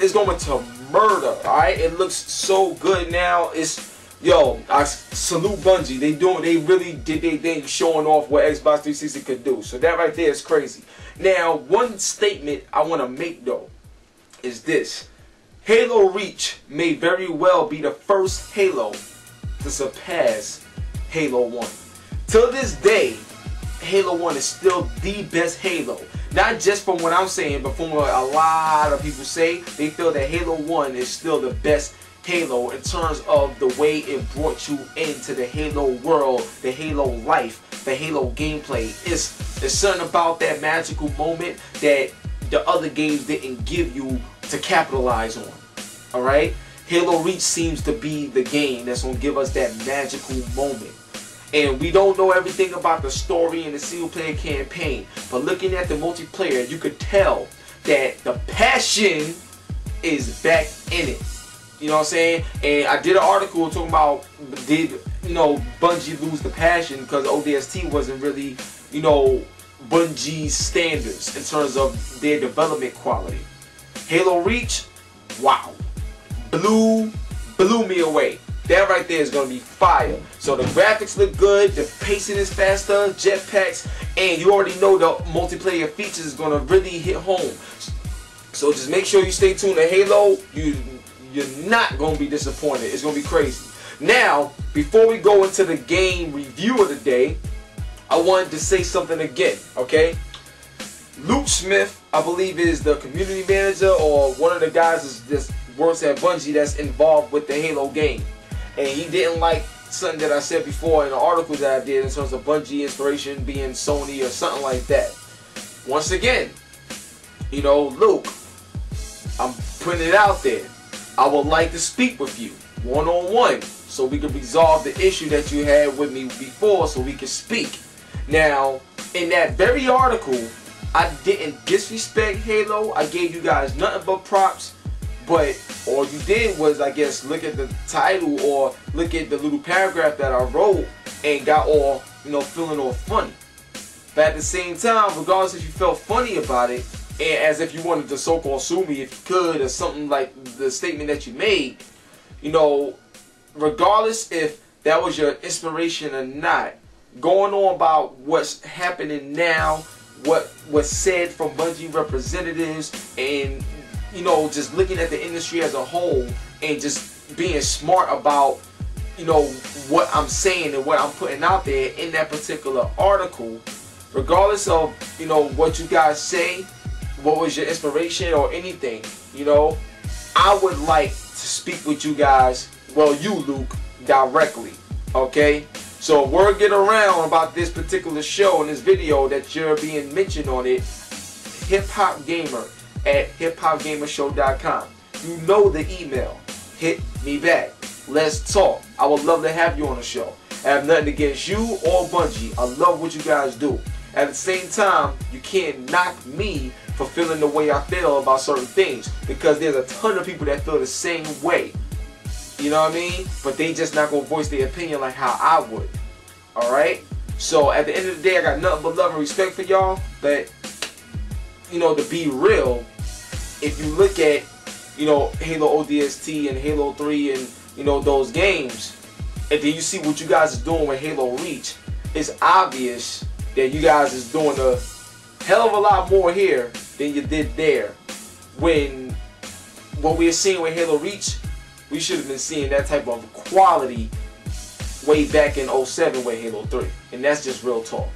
off, it's going to murder. Alright, it looks so good now. Yo, I salute Bungie. They really did their thing showing off what Xbox 360 could do. So that right there is crazy. Now, one statement I want to make though is this. Halo Reach may very well be the first Halo to surpass Halo 1. Till this day, Halo 1 is still the best Halo. Not just from what I'm saying, but from what a lot of people say. They feel that Halo 1 is still the best Halo in terms of the way it brought you into the Halo world, the Halo life, the Halo gameplay. It's something about that magical moment that the other games didn't give you to capitalize on. Alright? Halo Reach seems to be the game that's going to give us that magical moment. And we don't know everything about the story and the single player campaign, but looking at the multiplayer, you could tell that the passion is back in it. You know what I'm saying? And I did an article talking about, did, you know, Bungie lose the passion because ODST wasn't really, you know, Bungie's standards in terms of their development quality. Halo Reach, wow, blew me away. That right there is going to be fire. So the graphics look good, the pacing is faster, jetpacks, and you already know the multiplayer features is going to really hit home. So just make sure you stay tuned to Halo. You're not going to be disappointed. It's going to be crazy. Now, before we go into the game review of the day, I wanted to say something again, okay? Luke Smith, I believe, is the community manager or one of the guys that works at Bungie that's involved with the Halo game. And he didn't like something that I said before in the article that I did in terms of Bungie inspiration being Sony or something like that. Once again, you know, Luke, I'm putting it out there. I would like to speak with you one-on-one so we can resolve the issue that you had with me before so we can speak. Now, in that very article, I didn't disrespect Halo. I gave you guys nothing but props. But all you did was, I guess, look at the title or look at the little paragraph that I wrote and got all, you know, feeling all funny. But at the same time, regardless if you felt funny about it, and as if you wanted to so-called sue me if you could or something like the statement that you made, you know, regardless if that was your inspiration or not, going on about what's happening now, what was said from Bungie representatives, and you know, just looking at the industry as a whole and just being smart about, you know, what I'm saying and what I'm putting out there in that particular article, regardless of, you know, what you guys say, what was your inspiration or anything, you know, I would like to speak with you guys, well, you, Luke, directly, okay? So word get around about this particular show and this video that you're being mentioned on it, Hip-Hop Gamer at hiphopgamershow.com. You know the email. Hit me back. Let's talk. I would love to have you on the show. I have nothing against you or Bungie. I love what you guys do. At the same time, you can't knock me for feeling the way I feel about certain things, because there's a ton of people that feel the same way. You know what I mean? But they just not going to voice their opinion like how I would. Alright? So at the end of the day, I got nothing but love and respect for y'all. But, you know, to be real, if you look at, you know, Halo ODST and Halo 3 and, you know, those games, and then you see what you guys are doing with Halo Reach, it's obvious that you guys is doing a hell of a lot more here than you did there. When what we're seeing with Halo Reach, we should have been seeing that type of quality way back in 07 with Halo 3. And that's just real talk.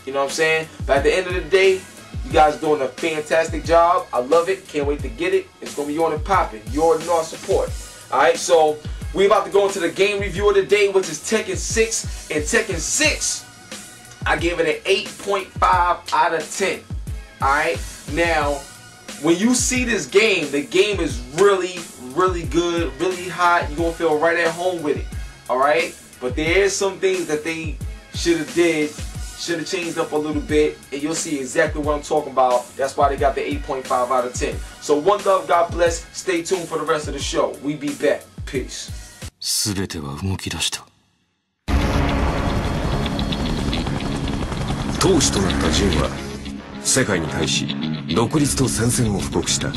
You know what I'm saying? But at the end of the day, you guys doing a fantastic job. I love it. Can't wait to get it. It's going to be on and popping. You already know our support. Alright, so we're about to go into the game review of the day, which is Tekken 6. And Tekken 6, I gave it an 8.5 out of 10. Alright, now, when you see this game, the game is really, really good, really hot. You're going to feel right at home with it. Alright, but there is some things that they should have changed up a little bit, and you'll see exactly what I'm talking about. That's why they got the 8.5 out of 10. So one love, God bless. Stay tuned for the rest of the show. We be back. Peace. 全ては動き出した。当主となったジンは世界に対し独立と宣戦を布告した。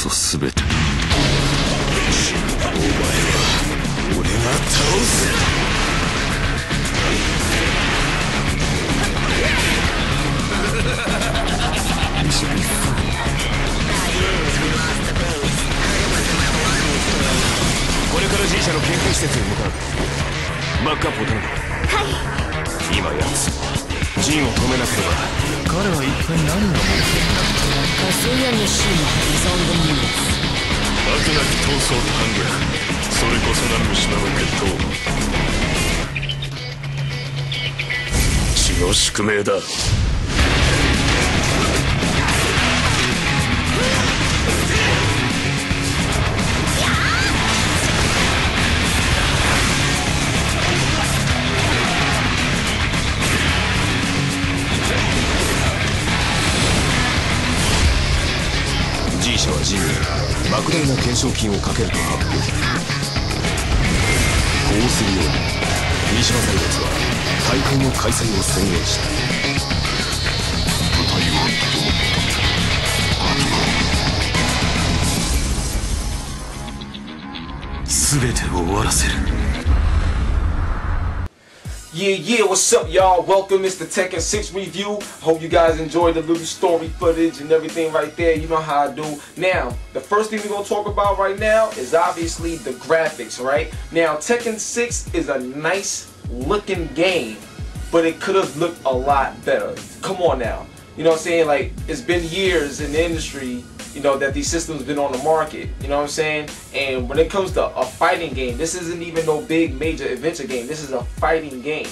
そ全て。お前は俺が倒す。これから G 社の研究施設に向かう。バックアップを頼む。はい。今やつジンを止めなければ。彼は一体何が持っている。火星やのシーン依存の荷物。悪なき闘争と反逆、それこそが虫歯の決闘。血の宿命だ。G 社はジンに莫大な懸賞金をかけると発表。こうするように三島財閥は大会の開催を宣言した。舞台はあと全てを終わらせる。Yeah, what's up, y'all? Welcome, it's the Tekken 6 review. Hope you guys enjoyed the little story footage and everything right there. You know how I do. Now, the first thing we're going to talk about right now is obviously the graphics, right? Now, Tekken 6 is a nice looking game, but it could have looked a lot better. Come on now. You know what I'm saying? Like, it's been years in the industry, you know, that these systems been on the market, you know what I'm saying? And when it comes to a fighting game, this isn't even no big major adventure game. This is a fighting game.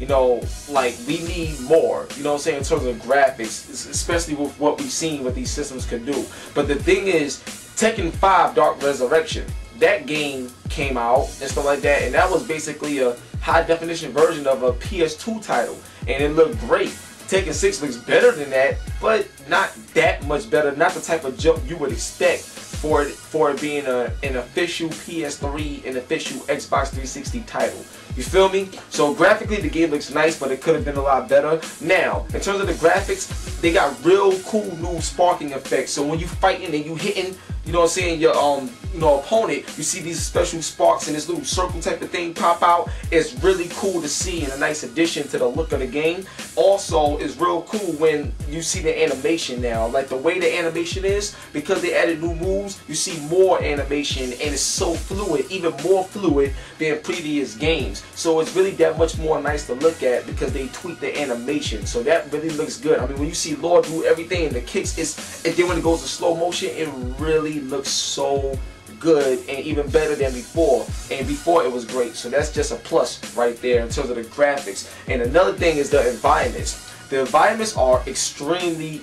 You know, like, we need more, you know what I'm saying, in terms of graphics, especially with what we've seen what these systems can do. But the thing is, Tekken 5 Dark Resurrection, that game came out and stuff like that, and that was basically a high definition version of a PS2 title, and it looked great. Tekken 6 looks better than that, but not that much better, not the type of jump you would expect for it being an official PS3 and official Xbox 360 title. You feel me? So graphically the game looks nice, but it could have been a lot better. Now, in terms of the graphics, they got real cool new sparking effects. So when you fighting and you hitting, you know what I'm saying, your opponent, you see these special sparks and this little circle type of thing pop out. It's really cool to see and a nice addition to the look of the game. Also, it's real cool when you see the animation now. Like the way the animation is, because they added new moves, you see more animation and it's so fluid, even more fluid than previous games. So it's really that much more nice to look at because they tweaked the animation. So that really looks good. I mean, when you see Lord do everything and the kicks, and then when it goes to slow motion, it really looks so good and even better than before. And before it was great. So that's just a plus right there in terms of the graphics. And another thing is the environments. The environments are extremely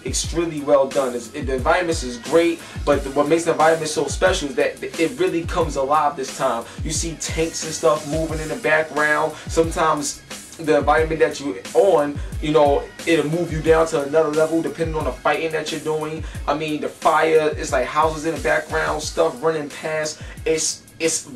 well done. The environments is great, but what makes the environment so special is that it really comes alive this time. You see tanks and stuff moving in the background. Sometimes the environment that you're on, you know, it'll move you down to another level depending on the fighting that you're doing. I mean, the fire, it's like houses in the background, stuff running past. It's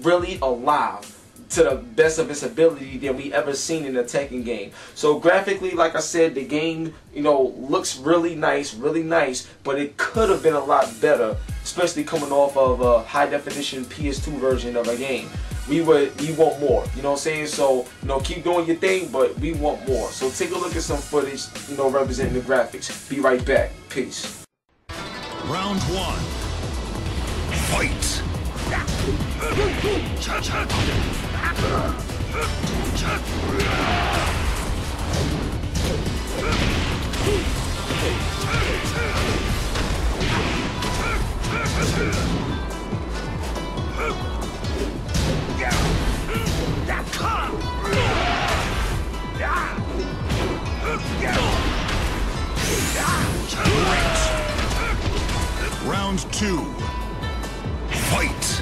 really alive to the best of its ability than we ever seen in a Tekken game. So graphically, like I said, the game, you know, looks really nice, but it could have been a lot better, especially coming off of a high definition PS2 version of a game. We want more, you know what I'm saying? So, you know, keep doing your thing, but we want more. So take a look at some footage, you know, representing the graphics. Be right back. Peace. Round 1. Fight. Round 2. Fight!